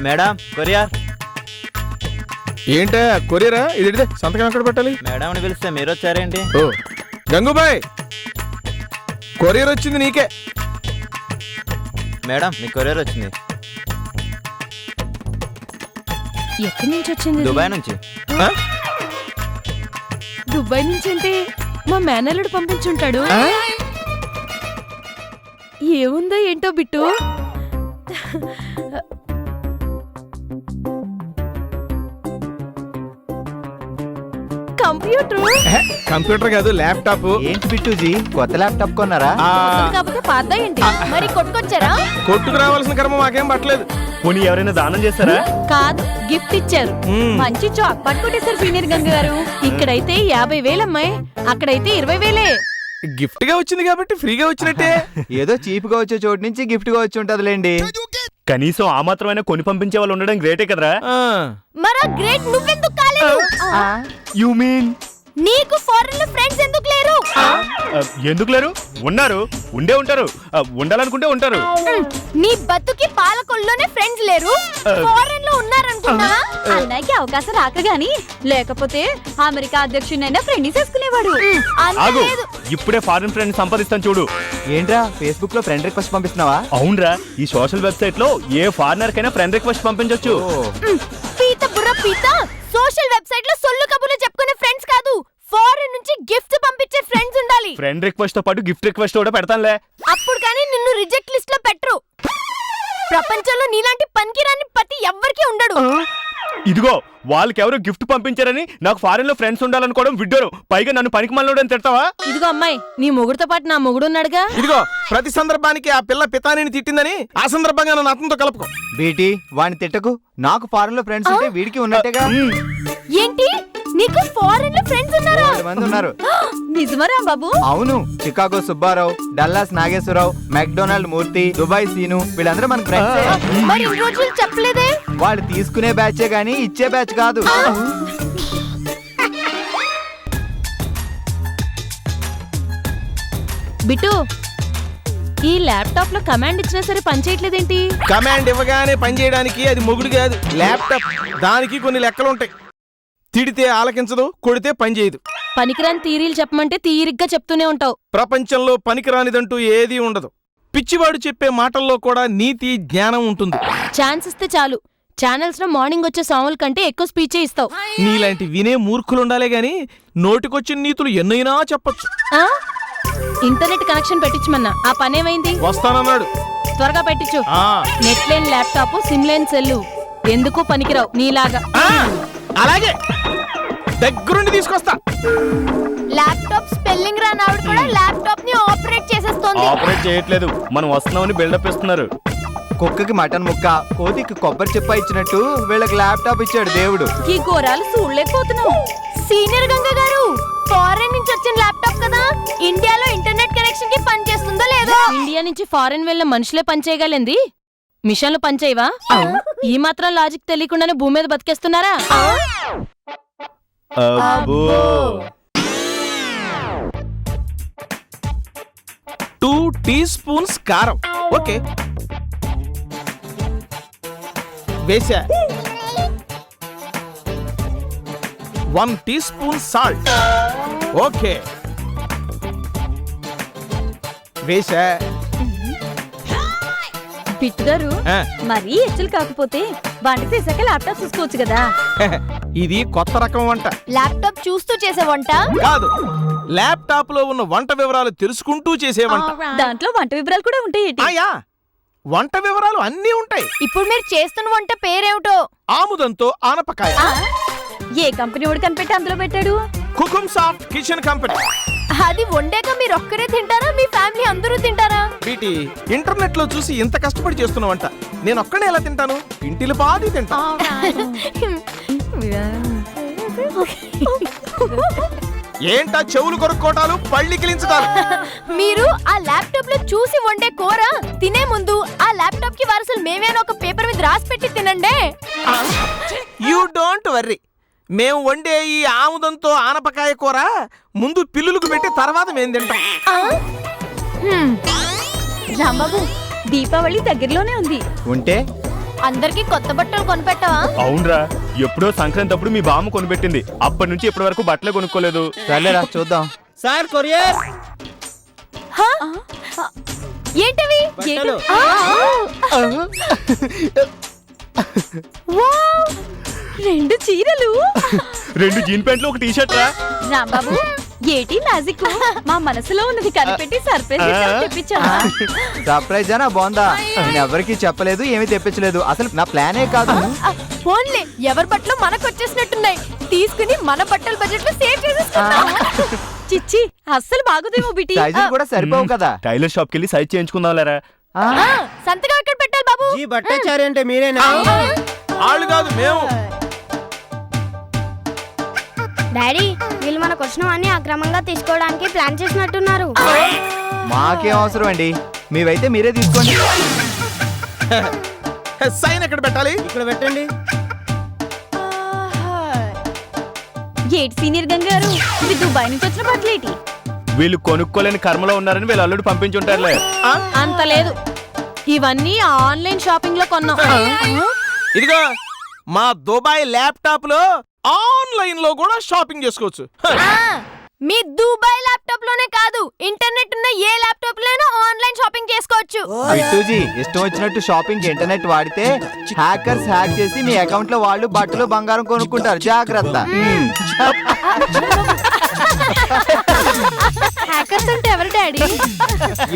Madam courier. ఏంటా కొరియరా? ఇది సంతకం ఎక్కడ పెట్టాలి? మేడం పిలిస్తే మీరు వచ్చారేంటి? ఓ గంగుబాయ్, కొరియర్ వచ్చింది నీకే. మేడం మీ కొరియర్ వచ్చింది. ఎక్కడి నుంచి వచ్చింది? దుబాయ్ నుంచి. దుబాయ్ నుంచి అంటే మా మేనల్లుడు పంపించుంటాడు. ఏముందో ఏంటో బిట్టు. కంప్యూటర్ కాదు, ల్యాప్టాప్. ఏంటి బిట్టుజీ, కొత్త ల్యాప్టాప్ కొన్నారా? కాకపోతే పాత ఏంటి మరి కొట్టుకొచ్చారా? కొట్టుకు రావాల్సిన కర్మ మాకేం పట్టలేదు. పోనీ ఎవరైనా దానం చేస్తారా? కాదు, గిఫ్ట్ ఇచ్చారు. మంచి జాబ్ పట్టుకొట్టేశారు సీనియర్ గంగ గారు. ఇక్కడైతే 50,000 అమ్మాయి, అక్కడైతే 20,000. గిఫ్ట్ గా వచ్చింది కాబట్టి ఫ్రీగా వచ్చినట్టే. ఏదో చీప్ గా వచ్చే చోటు నుంచి గిఫ్ట్ గా వచ్చి ఉంటదిలేండి. కనీసం ఆ మాత్రమైనా కొని పంపించే వాళ్ళు ఉండడం గ్రేటే కదరా. మరా గ్రేట్ నువ్వెందుకు కాలేదు? యు మీన్ నీకు ఫారెన్ లో ఫ్రెండ్స్ ఎందుకు లేరు? ఎందుకు లేరు? ఉన్నారు, ఉండే ఉంటారు, ఉండాలనుకుంటే ఉంటారు. నీ బతుకి పాలకొల్లోనే ఫ్రెండ్స్ లేరు, ఫారెన్ లో ఉన్నారనుకున్నా. అన్నయ్యకి అవకాశం రాక గాని లేకపోతే అమెరికా అధ్యక్షుడైనా ఫ్రెండ్ చేసుకునేవాడు. ఆగు, ఇప్పుడే ఫారెన్ ఫ్రెండ్ సంపాదిస్తాను చూడు. ఏంట్రా ఫేస్బుక్ లో ఫ్రెండ్ రిక్వెస్ట్ పంపిస్తున్నావా? అవునరా, ఈ సోషల్ వెబ్సైట్ లో ఏ ఫారినర్ కైనా ఫ్రెండ్ రిక్వెస్ట్ పంపించొచ్చు. పీత బుర్ర పీత, సోషల్ వెబ్సైట్ లో సొల్లు కబుర్లు చెప్పుకునే ఫ్రెండ్స్ కాదు, ఫారెన్ నుంచి గిఫ్ట్ పంపించే ఫ్రెండ్స్ ఉండాలి. ఫ్రెండ్ రిక్వెస్ట్ తో పాటు గిఫ్ట్ రిక్వెస్ట్ కూడా పెడతానులే. అప్పుడు కానీ నిన్ను రిజెక్ట్ లిస్ట్ లో పెట్టరు. ప్రపంచంలో నీలాంటి పనికిరాని పతి ఎవ్వరికీ ఉండడు. ఇదిగో, వాళ్ళకెవరో గిఫ్ట్ పంపించారని నాకు ఫారెన్ లో ఫ్రెండ్స్ ఉండాలనుకోవడం విడ్డోరు. పైగా నన్ను పనికి మళ్ళీ తిడతావా? ఇదిగో అమ్మాయి, నీ మొగుడుతో పాటు నా మొగుడు ఉన్నాడుగా. ఇదిగో, ప్రతి సందర్భానికి ఆ పిల్ల పితానిని తిట్టిందని ఆ సందర్భంగా నన్ను అతనితో కలుపుకో. బీటీ వాడిని తిట్టకు. నాకు ఫారెన్ లో ఫ్రెండ్స్ ఉంటే వీడికి ఉన్నట్టేగా. ఏంటి, నీకు ఫారెన్ లో ఫ్రెండ్స్ ఉన్నారా? 7 మంది ఉన్నారు. నిజమరా బాబు? అవును, Chicago Subbarao, Dallas Nageswararao, McDonald Murthy, Dubai Seenu, వీళ్ళందరూ మన ఫ్రెండ్స్. మరి ఇన్ని రోజులు చెప్పలేదే? వాళ్ళు తీసుకునే బ్యాచే గానీ ఇచ్చే బ్యాచ్ కాదు. బిట్టు, ఈ ల్యాప్టాప్ లో కమాండ్ ఇచ్చినా సరే పనిచేయట్లేదేంటి? కమాండ్ ఇవ్వగానే పనిచేయడానికి అది మొగుడు కాదు, ల్యాప్టాప్. దానికి కొన్ని లెక్కలు ఉంటాయి. తిడితే ఆలకించదు, కొడితే పనిచేయదు. పనికిరాని థీరీలు చెప్పమంటే తీరిగ్గా చెప్తూనే ఉంటావు. ప్రపంచంలో పనికిరానిదంటూ ఏదీ ఉండదు. పిచ్చివాడు చెప్పే మాటల్లో కూడా నీతి జ్ఞానం ఉంటుంది. ఛాన్స్ ఇస్తే చాలు, ఛానల్స్ లో మార్నింగ్ వచ్చే సాంగుల కంటే ఎక్కువ స్పీచే ఇస్తావు. నీలాంటి వినే మూర్ఖులుండాలే గాని నోటికొచ్చిన నీతులు ఎన్నైనా చెప్పొచ్చు. ఇంటర్నెట్ కనెక్షన్ పెట్టించమన్నా, ఆ పనేమైంది? వస్తానన్నాడు. త్వరగా పెట్టించు. నెట్ లేని ల్యాప్టాప్, సిమ్ లేని సెల్లు ఎందుకు పనికిరావు నీలాగా. అలాగే దగ్గరుండి తీసుకొస్తా. ల్యాప్టాప్ స్పెల్లింగ్ రానావిడ కూడా ల్యాప్టాప్ ని ఆపరేట్ చేసేస్తోంది. ఆపరేట్ చేయట్లేదు, మనం వస్తున్నామని బిల్డప్ ఇస్తున్నారు. కుక్కకి మటన్ ముక్క, కోతికి కొబ్బరి చెప్ప ఇచ్చినట్టు వీళ్ళకి ల్యాప్టాప్ ఇచ్చాడు దేవుడు. ఈ ఘోరాలు చూడలేకపోతున్నావు. సీనియర్ గంగ గారు, ఫారెన్ నుంచి వచ్చిన ల్యాప్టాప్ కదా, ఇండియాలో ఇంటర్నెట్ కనెక్షన్ కి పని చేస్తుందో లేదో? ఇండియా నుంచి ఫారెన్ వెళ్ళిన మనుషులే పని చేయగలింది, మిషన్లు పనిచేయవా? ఈ మాత్రం లాజిక్ తెలియకుండానే భూమి మీద బతికేస్తున్నారా? 2 teaspoons కారం. ఓకే, వేసా. 1 teaspoon సాల్ట్. ఓకే, వేసా. పిట్టుగారు, మరీ ఎచ్చలు కాకపోతే వంట చేశాక ల్యాప్టాప్ చూసుకోవచ్చు కదా. ఇది కొత్త రకం వంట. ల్యాప్టాప్ చూస్తూ చేసే వంట కాదు, ల్యాప్టాప్ లో ఉన్న వంట వివరాలు తెలుసుకుంటూ చేసే వంట. దాంట్లో వంట వివరాలు కూడా ఉంటాయి. ఆయా, వంట వివరాలు అన్నీ ఉంటాయి. ఇప్పుడు మీరు చేస్తున్న వంట పేరేమిటో? ఆముదంతో ఆనపకాయ. ఏ కంపెనీ వాడు కనిపెట్టి అందులో పెట్టాడు? కుకుమ్ సాఫ్ట్ కిచెన్ కంపెనీ. అది వండాక మీరు ఒక్కరే తింటారా, మీ ఫ్యామిలీ అందరూ తింటారా? వీటి ఇంటర్నెట్ లో చూసి ఇంత కష్టపడి చేస్తున్న వంట నేను ఒక్కడే ఎలా తింటాను? ఇంటిలో పాది తింటా. ఏంటా చెవులు కొరుక్కోటాలు, పళ్ళి కిలించటాలు? మీరు ఆ ల్యాప్టాప్ లో చూసి వండే కూర తినే ముందు ఆ ల్యాప్టాప్ కి వారసులు మేమే అని ఒక పేపర్ మీద రాసి పెట్టి తినండి. యూ డోంట్ వర్రీ, మేము వండే ఈ ఆముదంతో ఆనపకాయ కూర ముందు పిల్లులకు పెట్టి తర్వాత మేము తింటాం. రాంబాబు, దీపావళి దగ్గరలోనే ఉంది. ఉంటే అందరికి కొత్త బట్టలు కొనిపెట్టావా? అవునరా, ఎప్పుడో సంక్రాంతి అప్పుడు మీ బామ్మ కొనిపెట్టింది. అప్పటి నుంచి ఇప్పటి వరకు బట్టలే కొనుక్కోలేదు. సర్లేరా చూద్దాం. సార్ కొరియర్ హా? ఏంటవి? బట్టలు. వావ్! 2 చీరలు. 2 జీన్ ప్యాంట్లు, ఒక టీ షర్ట్ రా. రాంబాబు, ఏటి మ్యాజిక్? మా మనసులో ఉన్నది కనిపెట్టి సర్ప్రైజ్ తెప్పించావా? సర్ప్రైజ్ అనా బాగుందా? నేను ఎవరికి చెప్పలేదు, ఏమీ తెప్పించలేదు. అసలు నా ప్లానే కాదు. ఫోన్లే, ఎవరి బట్టలు మనకు వచ్చేసినట్టున్నాయి. తీసుకుని మన బట్టల బడ్జెట్ లో సేవ్ చేసేసుకుందాం. చిచ్చి, అస్సలు బాగుదేమో బిటి. సైజులు కూడా సరిపోవు కదా. టైలర్ షాప్ కి వెళ్ళి సైజ్ చేయించుకుందాం లేరా. సంతకం ఎక్కడ పెట్టాలి బాబు? ఈ బట్టచారి అంటే మీరేనా? వాళ్ళు కాదు, మేము. డాడీ, వీళ్ళు మనకు వచ్చినవన్నీ అక్రమంగా తీసుకోవడానికి ప్లాన్ చేసినట్టున్నారు. మాకేం అవసరం అండి, మీవైతే మీరే తీసుకోండి. సైన్ ఎక్కడ పెట్టాలి? ఇక్కడ పెట్టండి. ఏటి సీనియర్ గంగారు, ఇది దుబాయ్ నుంచి వచ్చిన బట్టలేటి? వీళ్ళు కొనుక్కోలేని కర్మలో ఉన్నారని వీళ్ళు అల్లుడు పంపించుంటారులే. అంత లేదు, ఇవన్నీ ఆన్లైన్ షాపింగ్ లో కొన్నాం. ఇదిగో, మా దుబాయ్ ల్యాప్టాప్ లో ఆన్లైన్ లో కూడా షాపింగ్ చేసుకోవచ్చు. మీ దుబాయ్ ల్యాప్టాప్ లోనే కాదు, ఇంటర్నెట్ ఉన్న ఏ ల్యాప్టాప్ లోనూ ఆన్లైన్ షాపింగ్ చేసుకోవచ్చు. బిట్టుజీ, ఇష్టం వచ్చినట్టు షాపింగ్ ఇంటర్నెట్ వాడితే హ్యాకర్స్ హ్యాక్ చేసి మీ అకౌంట్ లో వాళ్ళు బట్టలు బంగారం కొనుక్కుంటారు. జాగ్రత్త. హ్యాకర్స్ అంటే ఎవరు డాడీ?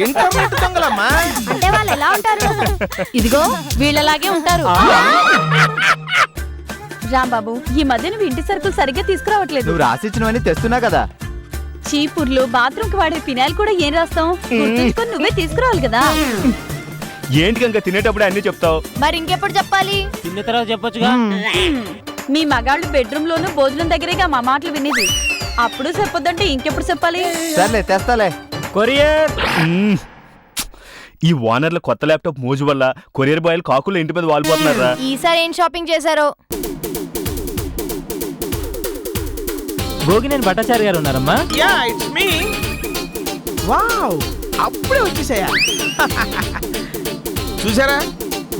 ఇంటర్నెట్ దొంగలమ్మా. అంటే వాళ్ళు ఎలా ఉంటారు? ఇదిగో వీళ్ళలాగే ఉంటారు. రాంబాబు, ఈ మధ్య నువ్వు ఇంటి సరుకులు సరిగ్గా తీసుకురావట్లేదు. నువ్వు రాసిచ్చినవని తెస్తున్నా కదా. చీపుర్లు, బాత్రూమ్ కి వాడే ఫినాయిల్ కూడా ఏం రాస్తాం? గుర్తుంచుకొని నువ్వే తీసుకురావాలి కదా. ఏంటి కనుక తినేటప్పుడు అన్ని చెప్తావు? మరి ఇంకెప్పుడు చెప్పాలి? తిన్న తర్వాత చెప్పొచ్చుగా. మీ మగాళ్ళు బెడ్రూమ్ లోను భోజనం దగ్గరేగా మా మాటలు వినేది. అప్పుడు చెప్పొద్దంటే ఇంకెప్పుడు చెప్పాలి? సర్లే తెస్తాలే. కొరియర్. ఈ ఓనర్ల కొత్త ల్యాప్టాప్ మోజు వల్ల కొరియర్ బాయ్లు కాకులు ఇంటి మీద వాలిపోతున్నారా. ఈసారి ఏం షాపింగ్ చేశారో? భోగినేని భట్టాచారి గారు ఉన్నారమ్మా? Yeah, it's me. వావ్, అప్పుడే వచ్చేసాయా? చూసారా,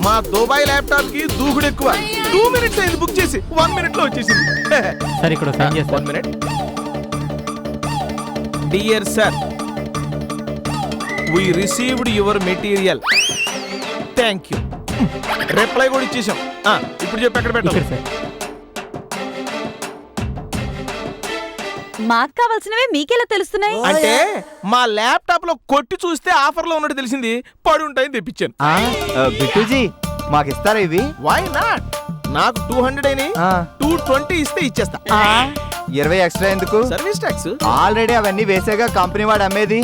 మా దుబాయ్ ల్యాప్టాప్ కి దూకుడు ఎక్కువ. 2 minutes అయింది బుక్ చేసి, 1 minute లో వచ్చేసింది. సరే, ఇక్కడ సైన్ 1 చేస్తాను. minute. Dear sir, we received your material. Thank you. Reply కూడా ఇచ్చేసాం. ఇప్పుడు చెప్పి ఎక్కడ పెట్టాలి? ఇక్కడ సార్. మాకు కావాల్సినవే మీకెలా తెలుస్తున్నాయి? అంటే మా ల్యాప్టాప్ లో కొట్టి చూస్తే ఆఫర్ లో ఉన్నట్టు తెలిసింది, పడి ఉంటాయని తెప్పించాను. బిట్టుజీ, మాకు ఇస్తారా ఇవి? Why not? నాకు 200 అయినాయి, ఆ. 220 ఇస్తే ఇచ్చేస్తా. 20 ఎక్స్ట్రా ఎందుకు? Service tax. ఆల్రెడీ అవన్నీ వేసేగా కంపెనీ వాడు అమ్మేది.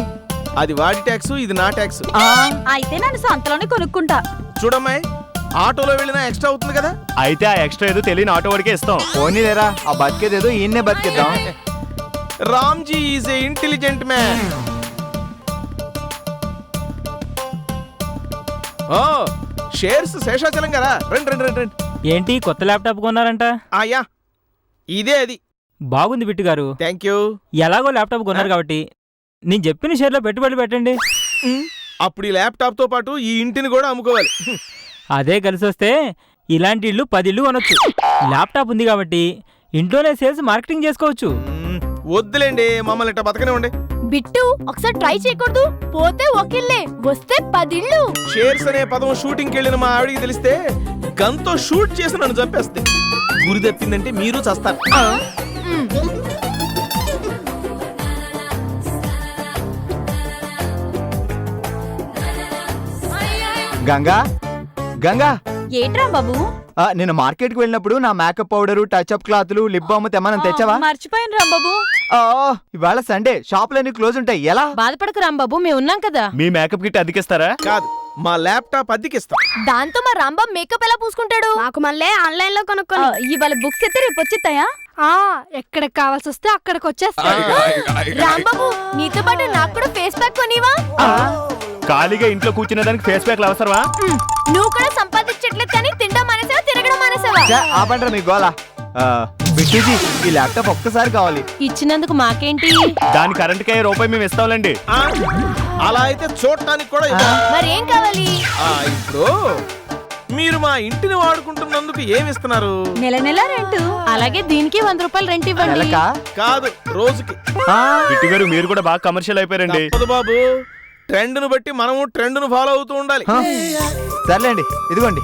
అది వాడి ట్యాక్స్, ఇది నా ట్యాక్స్. అయితే నన్ను సంతలోనే కొనుక్కుంటా. చూడమ్మాయి, ఆటోలో వెళ్ళినా ఎక్స్ట్రా అవుతుంది కదా. అయితే ఆ ఎక్స్ట్రా ఏదో తెలియని ఆటో వాడికే ఇస్తాం. పోనీ లేరా, ఆ బతికేదేదో ఈయన్నే బతికిద్దాం. Ramji is a intelligent man. ఓ, షేర్స్ శేషాచలం కదా. రండి రండి రండి రండి. ఏంటి కొత్త ల్యాప్టాప్ కొన్నారంట? ఆయా, ఇదే అది. బాగుంది బిట్టు గారు. Thank you. ఎలాగో ల్యాప్టాప్ కొన్నారు కాబట్టి నేను చెప్పిన షేర్లో పెట్టుబడి పెట్టండి. అప్పుడు ఈ ల్యాప్టాప్ తో పాటు ఈ ఇంటిని కూడా అమ్ముకోవాలి. అదే కలిసి వస్తే ఇలాంటి ఇల్లు 10 ఇల్లు కొనొచ్చు. ల్యాప్టాప్ ఉంది కాబట్టి ఇంట్లోనే సేల్స్ మార్కెటింగ్ చేసుకోవచ్చు. వద్దులేండి, మమ్మల్ని ఇట్లా బతకనివ్వండి. బిట్టు, ఒకసారి ట్రై చేయకూడదు? పోతే ఒకిల్లే, వస్తే 10 ఇళ్ళు. షేర్స్ అనే పదం షూటింగ్కి వెళ్ళిన మా ఆవిడికి తెలిస్తే గన్తో షూట్ చేసి నన్ను చంపేస్తే, గురి తప్పిందంటే మీరు చస్తారు. గంగా, గంగా, ఏట్రా బాబు? నేను మార్కెట్ కి వెళ్ళినప్పుడు నా మేకప్ పౌడర్, టచ్ అప్ క్లాత్లు, లిప్ బామ్ తెమ్మని తెచ్చావా? మర్చిపోయాను రాంబాబు. ఇవాళ సండే, షాపులన్నీ క్లోజ్ ఉంటాయి. ఎలా? బాధపడకు రాంబాబు, మేము ఉన్నాం కదా. మీ మేకప్ కిట్ అద్దెకిస్తారా? కాదు, మా ల్యాప్టాప్ అద్దెకిస్తాం. దాంతో మా రాంబాబు మేకప్ ఎలా పూసుకుంటాడు? మాకు మళ్ళీ ఆన్లైన్ లో కొనుక్కొని ఇవాళ బుక్స్ అయితే రేపు వచ్చేస్తాయా? ఎక్కడికి కావాల్సి వస్తే అక్కడికి వచ్చేస్తా. రాంబాబు, నీతో పాటు నాకు కూడా ఫేస్ ప్యాక్ కొనివా? ఖాళీగా ఇంట్లో కూర్చునే దానికి ఫేస్ ప్యాక్లు అవసరమా? నువ్వు కూడా సంపాదించట్లేదు కానీ తినడం మానేసావా, తిరగడం మానేసావా? ఆపండ్రా మీ గోలా. బిట్టుజీ, ఈ ల్యాప్టాప్ ఒక్కసారి కావాలి. ఇచ్చినందుకు మాకేంటి? దాని కరెంట్కి రూపాయి మేము ఇస్తాంలేండి. అలా అయితే చూడటానికి కూడా ఇవ్వాలి. మరేం కావాలి? ఇప్పుడు మీరు మా ఇంటిని వాడుకుంటున్నందుకు ఏమి ఇస్తున్నారు? నెల నెల రెంట్. అలాగే దీనికి 100 రూపాయలు రెంట్ ఇవ్వండి. నెలకా? కాదు, రోజుకి. బిట్టు గారు మీరు కూడా బాగా కమర్షియల్ అయిపోయారండి. తప్పదు బాబు, ట్రెండ్ ను బట్టి మనము ట్రెండ్ ను ఫాలో అవుతూ ఉండాలి. సర్లేండి, ఇదిగోండి.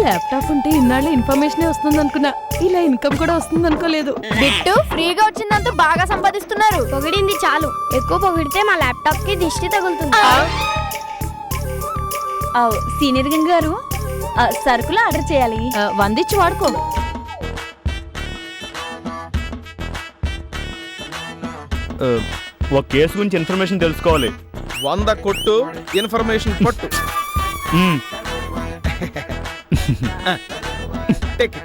ల్యాప్టాప్ ఉంటే ఇన్నాళ్ళు ఇన్ఫర్మేషన్ వస్తుంది అనుకున్నా, ఇలా ఇన్కమ్ కూడా వస్తుంది అనుకోలేదు. బిట్టు ఫ్రీగా వచ్చిందంతా బాగా సంపాదిస్తున్నారు. పొగిడింది చాలు, ఎక్కువ పొగిడితే మా ల్యాప్టాప్ కి దిష్టి తగులుతుంది. సీనియర్ గారు సరుకులు ఆర్డర్ చేయాలి. వందిచ్చి వాడుకో. ఒక కేసు గురించి ఇన్ఫర్మేషన్ తెలుసుకోవాలి. 100 కొట్టు, ఇన్ఫర్మేషన్ పట్టు. Take it.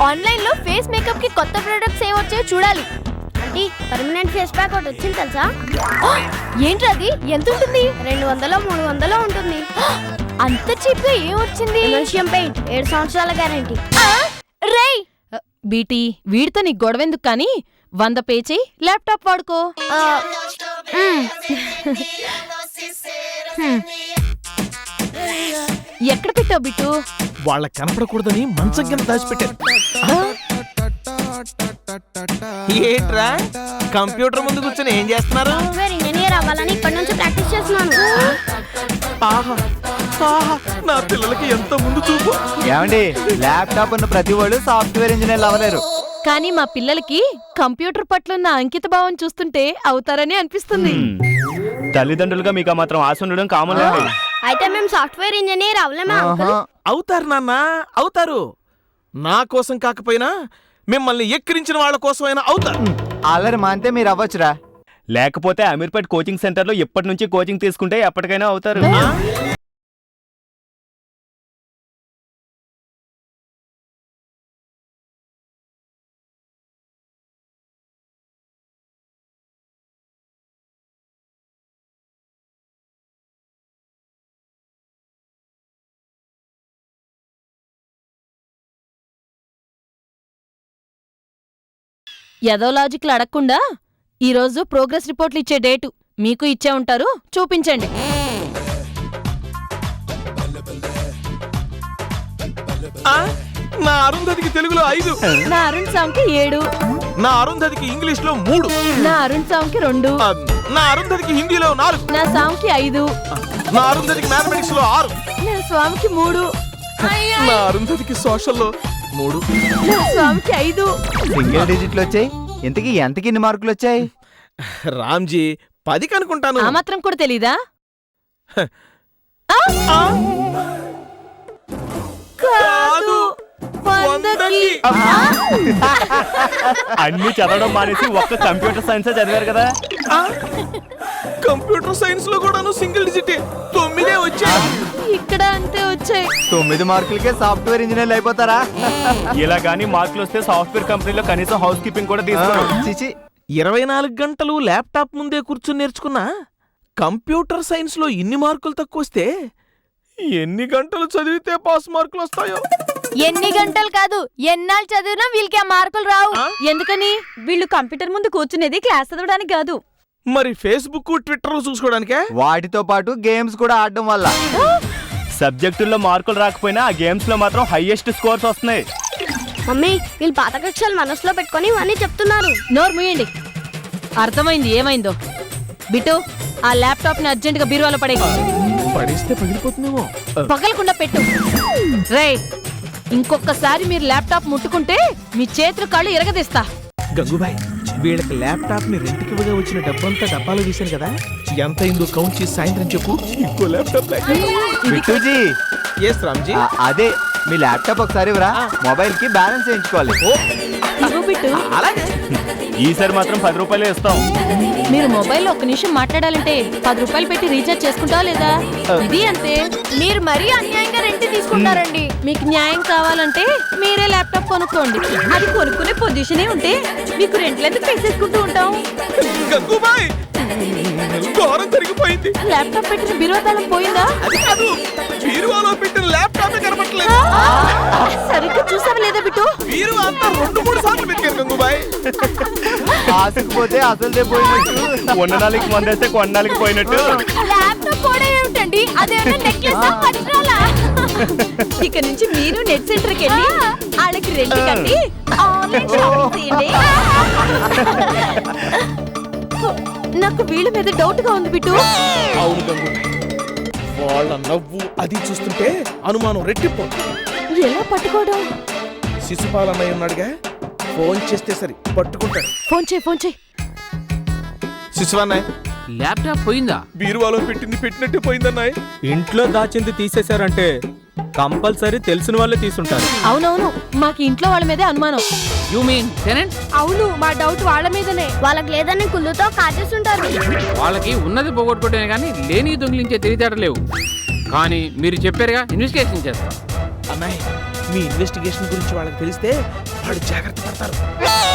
ఆన్లైన్ లో ఫేస్ మేకప్ కి కొత్త ప్రొడక్ట్స్ ఏం వచ్చాయో చూడాలి. అంటే పర్మనెంట్ ఫేస్ ప్యాక్ ఒకటి వచ్చింది తెలుసా? ఏంట్రా అది? ఎంత ఉంటుంది? 200 300 ఉంటుంది. అంత చీప్ గా ఏం వచ్చింది? ఎమల్షన్ పెయింట్ 7 సంవత్సరాల గ్యారంటీ. రేయ్ బీటీ, వీడితో నీకు గొడవెందుకు కానీ 100 పే చేయి, ల్యాప్టాప్ వాడుకో. ఎక్కడ పెట్టావు బిట్టు? వాళ్ళకి కనపడకూడదని మంచం కింద దాచిపెట్టారు. ఏంట్రా కంప్యూటర్ ముందు కూర్చొని ఏం చేస్తున్నారు? సాఫ్ట్వేర్ ఇంజనీర్ అవ్వాలని ఇప్పటి నుంచి ప్రాక్టీస్ చేస్తున్నాను. ఆహా ఆహా, నా పిల్లలకి ఎంత ముందు చూపు. ఏమండి, ల్యాప్టాప్ ఉన్న ప్రతి వాళ్ళు సాఫ్ట్వేర్ ఇంజనీర్లు అవ్వలేరు. కానీ మా పిల్లలకి కంప్యూటర్ పట్ల ఉన్న అంకిత భావం చూస్తుంటే అవుతారని అనిపిస్తుంది. తల్లిదండ్రులుగా మీకు ఆ మాత్రం ఆశ ఉండడం కామన్ అండి. అయితే మేము సాఫ్ట్వేర్ ఇంజనీర్ అవ్వలేమా అంకుల్? ఆహా. అవుతారు నాన్న, అవుతారు. నా కోసం కాకపోయినా మిమ్మల్ని ఎక్కిరించిన వాళ్ళ కోసమైనా అవుతారు. అల్లరి మాంతే మీరు అవ్వచ్చురా. లేకపోతే అమీర్పేట్ కోచింగ్ సెంటర్ లో ఎప్పటి నుంచి కోచింగ్ తీసుకుంటే ఎప్పటికైనా అవుతారు. ఏదో లాజిక్లు అడగకుండా ఈరోజు ప్రోగ్రెస్ రిపోర్ట్లు ఇచ్చే డేటు మీకు ఇచ్చే ఉంటారు, చూపించండి. నా అరుంధతికి తెలుగులో 5, నా అరుణ్ సాంకి 7, నా అరుంధతికి ఇంగ్లీష్ లో 3, నా అరుణ్ సాంకి 2, నా అరుంధతికి హిందీలో 4, నా సాంకి 5, నా అరుంధతికి మ్యాథమెటిక్స్ లో 6, నా స్వామికి 3, నా అరుంధతికి సోషల్ లో 3, నా స్వామికి 5. సింగిల్ డిజిట్లు వచ్చాయి. ఇంతకీ ఎంతకి ఇన్ని మార్కులు వచ్చాయి? రామ్జీ 10 కనుకుంటాను. ఆ మాత్రం కూడా తెలీదా? కాదు, 100కి. అన్ని చదవడం మానేసి ఒక్క కంప్యూటర్ సైన్స్ చదివారు కదా. కంప్యూటర్ సైన్స్ లో కూడాను సింగిల్ డిజిట్ 9 వచ్చాయి. ఇక్కడ అంతే వచ్చాయి. 9 మార్కులకే సాఫ్ట్వేర్ ఇంజనీర్లు అయిపోతారా? ఇలా గానీ మార్కులు వస్తే సాఫ్ట్వేర్ కంపెనీలో కనీసం హౌస్ కీపింగ్ కూడా తీసుకోరు. చిచి. 24 గంటలు ల్యాప్టాప్ ముందే కూర్చుని నేర్చుకున్నా కంప్యూటర్ సైన్స్ లో ఇన్ని మార్కులు తక్కువ వస్తే ఎన్ని గంటలు చదివితే పాస్ మార్కులు వస్తాయో. ఎన్ని గంటలు కాదు, ఎన్నాళ్ళు చదివినా వీళ్ళకి ఆ మార్కులు రావు. ఎందుకని? వీళ్ళు కంప్యూటర్ ముందు కూర్చునేది క్లాస్ చదవడానికి కాదు, మరి ఫేస్బుక్ ట్విట్టర్ చూసుకోవడానికే. వాటితో పాటు గేమ్స్ కూడా ఆడడం వల్ల. సబ్జెక్టుల్లో మార్కులు రాకపోయినా ఆ గేమ్స్ లో మాత్రం హైయెస్ట్ స్కోర్స్ వస్తున్నాయి. మమ్మీ వీళ్ళు పాత కక్షలు మనసులో పెట్టుకొని ఇవన్నీ చెప్తున్నారు. నోరు మూయండి. అర్థమైంది ఏమైందో. బిట్టు, ఆ ల్యాప్టాప్ ని అర్జెంట్ గా బీరువాలో పడే. పడేస్తే పగిలిపోతుందేమో. పగలకుండా పెట్టు. రేయ్, ఇంకొకసారి మీరు ల్యాప్టాప్ ముట్టుకుంటే మీ చేతులు కాళ్ళు ఎరగదీస్తా. గంగుబాయ్, వీళ్ళకి ల్యాప్టాప్ ని రెంట్కి ఇవ్వగా వచ్చిన డబ్బంతా డబ్బాలో వేశాను కదా, ఎంత అయిందో కౌంట్ చేసి సాయంత్రం చెప్పు. ఇంకో ల్యాప్టాప్ బిట్టుజీ, ఎస్ రామ్జీ. అదే మీ ల్యాప్టాప్ ఒకసారి ఇవ్వరా, మొబైల్ కి బ్యాలెన్స్ వేయించుకోవాలి. ఇదిగో బిట్టు, అలాగే ఈసారి మాత్రం 10 రూపాయలే ఇస్తాం. మీరు మొబైల్లో 1 నిమిషం మాట్లాడాలంటే 10 రూపాయలు పెట్టి రీఛార్జ్ చేసుకుంటావా లేదా? ఇది అంతే. మీరు మరీ అన్యాయంగా రెంట్ తీసుకుంటారండి. మీకు న్యాయం కావాలంటే మీరే ల్యాప్టాప్ కొనుక్కోండి. అది కొనుక్కునే పొజిషనే ఉంటే మీకు రెంట్లు ఎందుకు తీసేసుకుంటూ ఉంటాం? గంగుబాయ్, ఘోరం జరిగిపోయింది. ఏంటి ల్యాప్టాప్ పెట్టిన బీరువా తాళం పోయిందా? అది కాదు, బీరువాలో పెట్టిన ల్యాప్టాప్ కనపట్లేదు. సరిగ్గా చూసావా లేదా బిట్టు? బీరువా అంతా 2-3 సార్లు వెతికారు గంగుబాయ్. ఆసకపోతే అసలుదే పోయినట్టు. కొన్నాళ్ళకి మందేస్తే కొన్నాళ్ళకి పోయినట్టు. ల్యాప్టాప్ కూడా ఏమిటండి? అదేమన్నా నెక్లెస్ పట్టాలా? ఇక నుంచి మీరు నెట్ సెంటర్కి వెళ్ళి వాళ్ళకి రెంట్ కట్టి ఆన్లైన్ షాపింగ్ చేయండి. నాకు వీళ్ళ మీద డౌట్ గా ఉంది బిట్టు. అవును గంగుబాయ్, వాళ్ళ నవ్వు అది చూస్తుంటే అనుమానం రెట్టిపో. ఎలా పట్టుకోవడం? శిశుపాల్ అన్నయ్య ఉన్నాడుగా, ఫోన్ చేస్తే సరి పట్టుకుంటాడు. ఫోన్ చేయి. శిశువన్నయ్య, ల్యాప్టాప్ పోయిందా? బీరువాలో పెట్టింది పెట్టినట్టే పోయిందన్నాయ్. ఇంట్లో దాచింది తీసేశారంటే కంపల్సరీ తెలిసిన వాళ్ళే తీసుంటారు. అవునవును, మాకు ఇంట్లో వాళ్ళ మీదే అనుమానం. You mean tenant? అవును, మా డౌట్ వాళ్ళ మీదనే. వాళ్ళకి లేదని కుళ్ళుతో కాజేస్తుంటారు. వాళ్ళకి ఉన్నది పోగొట్టుకోవడమే కానీ లేని దొంగిలించే తెలివితేటలు లేవు. కానీ మీరు చెప్పారుగా, ఇన్వెస్టిగేషన్ చేస్తాం. అన్నయ్య, మీ ఇన్వెస్టిగేషన్ గురించి వాళ్ళకి తెలిస్తే వాళ్ళు జాగ్రత్త పడతారు.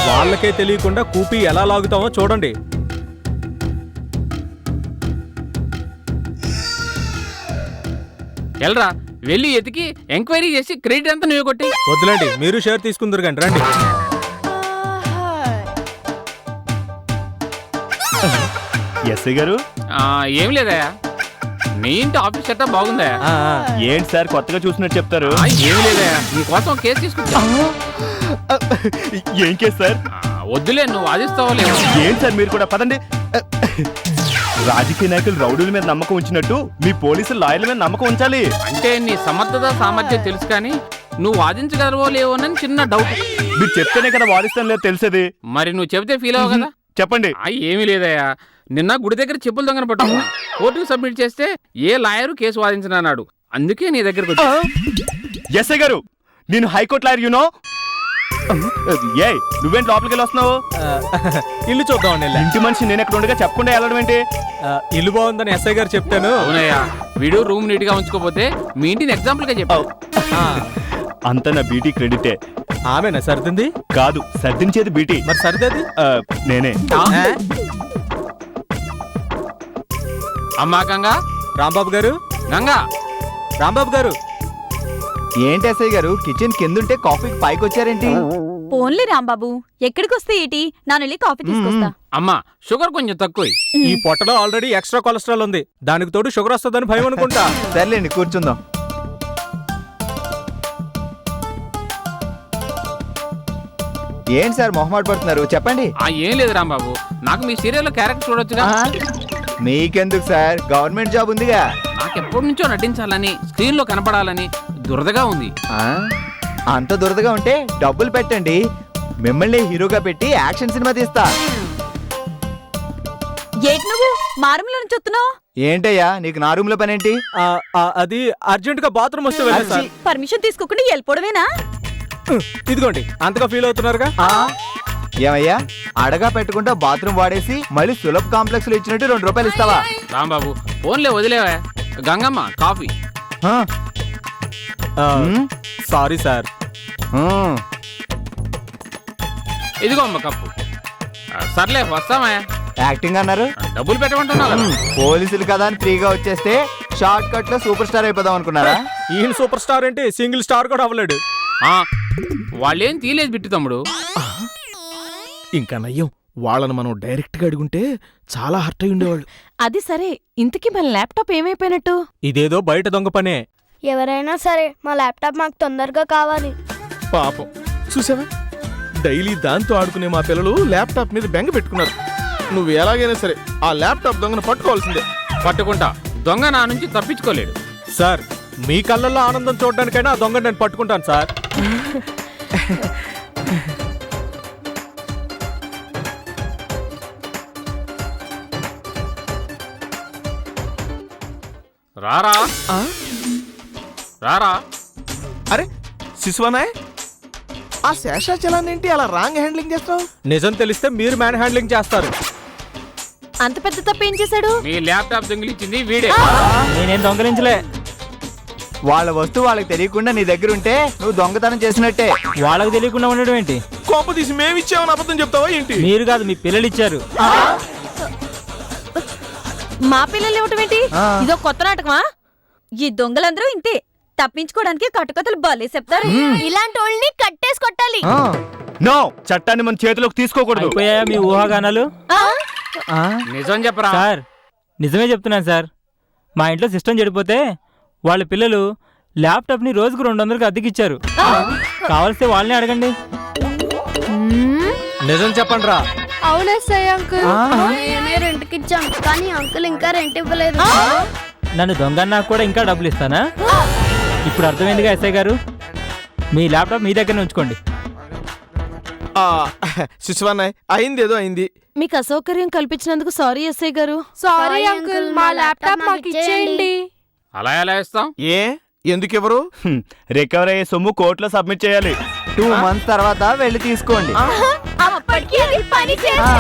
వాళ్ళకే తెలియకుండా కూపి ఎలా లాగుతామో చూడండి. వెళ్ళరా, వెళ్ళి ఎతికి ఎంక్వైరీ చేసి క్రెడిట్ అంతా నువ్వే కొట్టి. వద్దులండి, మీరు షేర్ తీసుకుందరు కానీ రండి. ఎస్ఐ గారు, ఏం లేదయా, నీ ఇంటి ఆఫీస్ సెటప్ బాగుందా? ఏంటి సార్ కొత్తగా చూసినట్టు చెప్తారు? ఏం లేదయా, నీకోసం కేసు తీసుకొచ్చా. ఏం కేసు సార్? వద్దులే, నువ్వు వాదిస్తావో లేవు. ఏంటి సార్ మీరు కూడా పదండి. రాజకీయ నాయకులు రౌడీల మీద నమ్మకం ఉంచినట్టు మీ పోలీసులు లాయర్ల మీద నమ్మకం ఉంచాలి. అంటే నీ సమర్థత సామర్థ్యం తెలుసు కానీ నువ్వు వాదించగలవో లేవోనని చిన్న డౌట్. మీరు చెప్తేనే కదా వాదిస్తాను లేదు తెలిసేది. మరి నువ్వు చెబితే ఫీల్ అవ్వ కదా. చెప్పండి. ఏమీ లేదయ్యా, నిన్న గుడి దగ్గర చెప్పులు దొంగన పట్టుకున్నా. కోర్టుకు సబ్మిట్ చేస్తే ఏ లాయరు కేసు వాదించనన్నాడు. అందుకే నీ దగ్గరకు వచ్చా. ఎస్ఐ గారు, నేను హైకోర్టు లాయర్ యూనో. ఏ నువ్వేంటి లోపలికి వెళ్ళి వస్తున్నావు? ఇల్లు చూద్దామండి. ఇంటి మనిషి నేను ఎక్కడ ఉండగా చెప్పకుండా వెళ్ళడం ఏంటి? ఇల్లు బాగుందని ఎస్ఐ గారు చెప్తాను. అవునయ్యా, వీడు రూమ్ నీట్ గా ఉంచుకోపోతే మీ ఇంటిని ఎగ్జాంపుల్ గా చెప్పావు. అంత నా బీటీ క్రెడిటే. ఆమెనా సర్దింది? కాదు, సర్దించేది బీటీ. మరి సర్దేది నేనే. అమ్మా గంగా. రాంబాబు గారు. గంగా. రాంబాబు గారు. ఏంటి ఎస్ఐ గారు, కిచెన్ కిందుంటే కాఫీకి పైకి వచ్చారేంటి? పోన్లే రాంబాబు, ఎక్కడికొస్తే ఏంటి, నానెళ్ళి కాఫీ తీసుకొస్తా. అమ్మా, షుగర్ కొంచెం తక్కువ. ఈ పొట్టలో ఆల్రెడీ ఎక్స్ట్రా కొలెస్ట్రాల్ ఉంది, దానికి తోడు షుగర్ వస్తుందని భయం అనుకుంటా. సర్లేండి, కూర్చుందాం. ఏంటి సార్ మొహమాట పడుతున్నారు, చెప్పండి. ఏం లేదు రాంబాబు, నాకు మీ సీరియల్లో క్యారెక్టర్ చూడొచ్చుగా. మీకెందుకు సార్, గవర్నమెంట్ జాబ్ ఉందిగా. నాకు ఎప్పటి నుంచో నటించాలని, స్క్రీన్ లో కనపడాలని దురదగా ఉంది. అంత దురదగా ఉంటే డబ్బులు పెట్టండి, మిమ్మల్ని హీరోగా పెట్టి యాక్షన్ సినిమా తీస్తా. ఏంటి నువ్వు మారంలో నుంచి వస్తున్నావు? ఏంటయ్యా నీకు నా రూమ్ లో పనేంటి? అది అర్జెంట్ గా బాత్రూమ్ వస్తే వెళ్ళండి సార్. పర్మిషన్ తీసుకోకుండా వెళ్ళిపోవడమేనా? ఇదిగోండి, అంతగా ఫీల్ అవుతున్నారుగా. ఏమయ్యా, అడగా పెట్టుకుంటా బాత్రూమ్ వాడేసి మళ్ళీ సులభ కాంప్లెక్స్ లో ఇచ్చినట్టు 2 రూపాయలు ఇస్తావా? రాంబాబు, ఫోన్లే వదిలేవా. గంగమ్మ కాఫీ. Sorry sir. ఇదిగో అమ్మ కప్పు. సర్లే వస్తామా. యాక్టింగ్ అన్నారు, డబ్బులు పెట్టమంటున్నావు కదా. పోలీసులు కదా అని ఫ్రీగా వచ్చేస్తే షార్ట్ కట్ లో సూపర్ స్టార్ అయిపోదాం అనుకున్నారా? ఈయన సూపర్ స్టార్ ఏంటి, సింగిల్ స్టార్ కూడా అవ్వలేడు. వాళ్ళేం తీలేదు బిట్టు తమ్ముడు. ఇంకా నయ్యం, వాళ్ళని మనం డైరెక్ట్ గా అడుగుంటే చాలా హర్ట్ అయి ఉండేవాళ్ళు. అది సరే, ఇంతకీ మన ల్యాప్టాప్ ఏమైపోయినట్టు? ఇదేదో బయట దొంగ పనే. ఎవరైనా సరే మా ల్యాప్టాప్ మాకు తొందరగా కావాలి. పాపం చూసావా, డైలీ దాంతో ఆడుకునే మా పిల్లలు ల్యాప్టాప్ మీద బెంగ పెట్టుకున్నారు. నువ్వు ఎలాగైనా సరే ఆ ల్యాప్టాప్ దొంగను పట్టుకోవాల్సిందే. పట్టుకుంటా, దొంగ నా నుంచి తప్పించుకోలేడు. సార్, మీ కళ్ళల్లో ఆనందం చూడడానికైనా ఆ దొంగ నేను పట్టుకుంటాను సార్. రారా రారా. అరే శిశువనాయ్, ఆ శేషాచలాన్ని ఏంటి అలా రాంగ్ హ్యాండ్లింగ్ చేస్తావు? నిజం తెలిస్తే మీరు మ్యాన్ హ్యాండ్లింగ్ చేస్తారు. అంత పెద్ద తప్పు ఏం చేశాడు? మీ ల్యాప్టాప్ దొంగిలించింది వీడే. నేనేం దొంగలించలే. వాళ్ళ వస్తువు వాళ్ళకి తెలియకుండా నీ దగ్గర ఉంటే నువ్వు దొంగతనం చేసినట్టే. వాళ్ళకి తెలియకుండా ఉండడం ఏంటి? కోప తీసి మేమిచ్చామని అబద్ధం చెప్తావా ఏంటి? మీరు కాదు, మీ పిల్లలు ఇచ్చారు. మా పిల్లలు ఇవ్వటం ఏంటి? ఆ. ఇదో కొత్త నాటకమా? ఈ దొంగలందరూ ఇంతే తప్పించుకోవడానికి కట్టుకథలు భలే చెప్తారు. ఇలాంటి వాళ్ళని కట్టేసి కొట్టాలి. ఆ, నో, చట్టాన్ని మన చేతిలోకి తీసుకోకూడదు. అయిపోయాయా మీ ఊహాగానాలు? ఆ, నిజం చెప్పరా? సార్ నిజమే చెప్తున్నాను సార్. మా ఇంట్లో సిస్టమ్ చెడిపోతే వాళ్ళ పిల్లలు ల్యాప్టాప్ని రోజుకు 200కి అద్దెకిచ్చారు. కావలిస్తే వాళ్ళని అడగండి. నిజం చెప్పండి రా. అవునే సై అంకుల్, ఆ. నేనే రెంట్కి ఇచ్చాను కానీ అంకుల్ ఇంకా రెంట్ ఇవ్వలేదు. నన్ను దొంగన్నా కూడా ఇంకా డబ్బులు ఇస్తానా? ఇప్పుడు అర్థమైందిగా ఎస్ఐ గారు, మీ ల్యాప్టాప్ మీ దగ్గర ఉంచుకోండి. శిశువన్నయ్య అయింది ఏదో అయింది. మీకు అసౌకర్యం కల్పించినందుకు సారీ ఎస్ఐ గారు. సారీ అంకుల్, మా ల్యాప్టాప్ మాకు ఇచ్చేయండి. అలా ఎలా ఇస్తాం? ఏ ఎందుకెవరు? రికవర్ అయ్యే సొమ్ము కోర్టులో సబ్మిట్ చేయాలి. 2 months తర్వాత వెళ్ళి తీసుకోండి. అప్పటికి అది పని ఆ.